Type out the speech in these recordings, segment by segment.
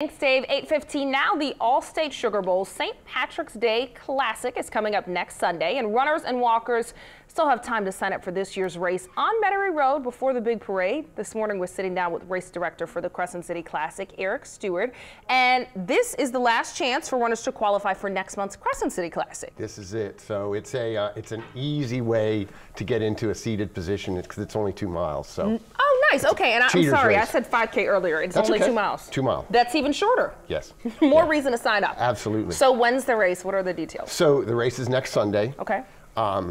Thanks, Dave. 8:15 now. The All-State Sugar Bowl St. Patrick's Day Classic is coming up next Sunday, and runners and walkers still have time to sign up for this year's race on Metairie Road before the big parade. This morning, we're sitting down with race director for the Crescent City Classic, Eric Stewart, and this is the last chance for runners to qualify for next month's Crescent City Classic. This is it. So it's an easy way to get into a seated position because it's only 2 miles. So. Oh, nice. Okay, and I'm sorry, race. I said 5K earlier. It's That's only okay. 2 miles. 2 miles. That's even shorter. Yes. More reason to sign up. Absolutely. So when's the race? What are the details? So the race is next Sunday. Okay.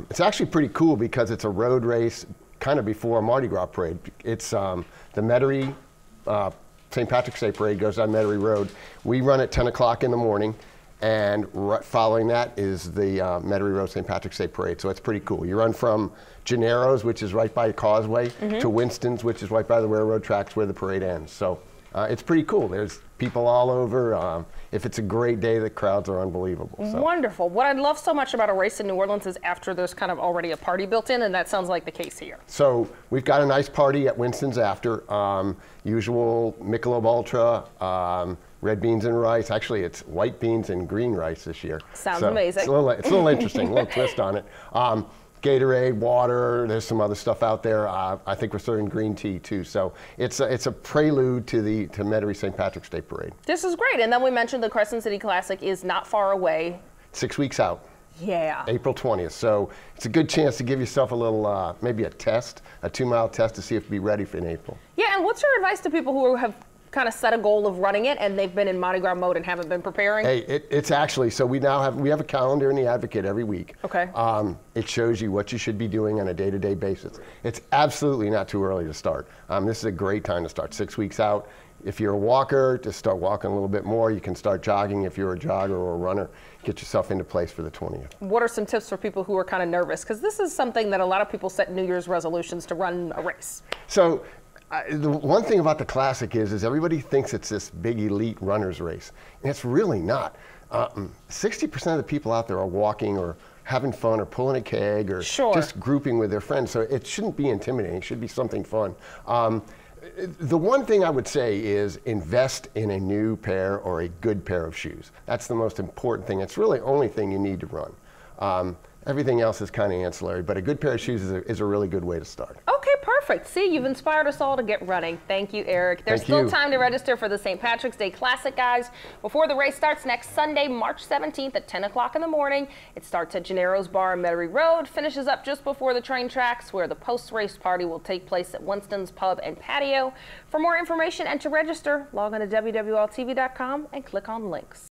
It's actually pretty cool because it's a road race kind of before a Mardi Gras parade. It's the Metairie St. Patrick's Day parade goes on Metairie Road. We run at 10 o'clock in the morning, and following that is the Metairie Road St. Patrick's Day parade. So it's pretty cool. You run from Gennaro's, which is right by Causeway, to Winston's, which is right by the railroad tracks where the parade ends. So it's pretty cool. There's people all over. If it's a great day, the crowds are unbelievable. So. Wonderful. What I love so much about a race in New Orleans is after there's kind of already a party built in, and that sounds like the case here. So we've got a nice party at Winston's after. Usual Michelob Ultra, red beans and rice. Actually, it's white beans and green rice this year. Sounds amazing. It's a little interesting, a little twist on it. Gatorade, water, there's some other stuff out there. I think we're serving green tea too. So it's a prelude to Metairie St. Patrick's Day Parade. This is great. And then we mentioned the Crescent City Classic is not far away. 6 weeks out. Yeah. April 20th. So it's a good chance to give yourself a little, maybe a 2-mile test to see if you'll be ready for in April. Yeah, and what's your advice to people who have kind of set a goal of running it and they've been in Mardi Gras mode and haven't been preparing? Hey, it's actually, so we have a calendar in the Advocate every week. Okay. It shows you what you should be doing on a day-to-day basis. It's absolutely not too early to start. This is a great time to start, 6 weeks out. If you're a walker, just start walking a little bit more. You can start jogging if you're a jogger or a runner. Get yourself into place for the 20th. What are some tips for people who are kind of nervous? Because this is something that a lot of people set New Year's resolutions to run a race. So the one thing about the Classic is everybody thinks it's this big elite runner's race, and it's really not. 60% of the people out there are walking or having fun or pulling a keg or just grouping with their friends, so it shouldn't be intimidating. It should be something fun. The one thing I would say is invest in a new pair or a good pair of shoes. That's the most important thing. It's really the only thing you need to run. Everything else is kind of ancillary, but a good pair of shoes is a really good way to start. Okay, perfect. See, you've inspired us all to get running. Thank you, Eric. There's still time to register for the St. Patrick's Day Classic, guys, before the race starts next Sunday, March 17th at 10 o'clock in the morning. It starts at Gennaro's Bar on Metairie Road, finishes up just before the train tracks, where the post-race party will take place at Winston's Pub and Patio. For more information and to register, log on to WWLTV.com and click on links.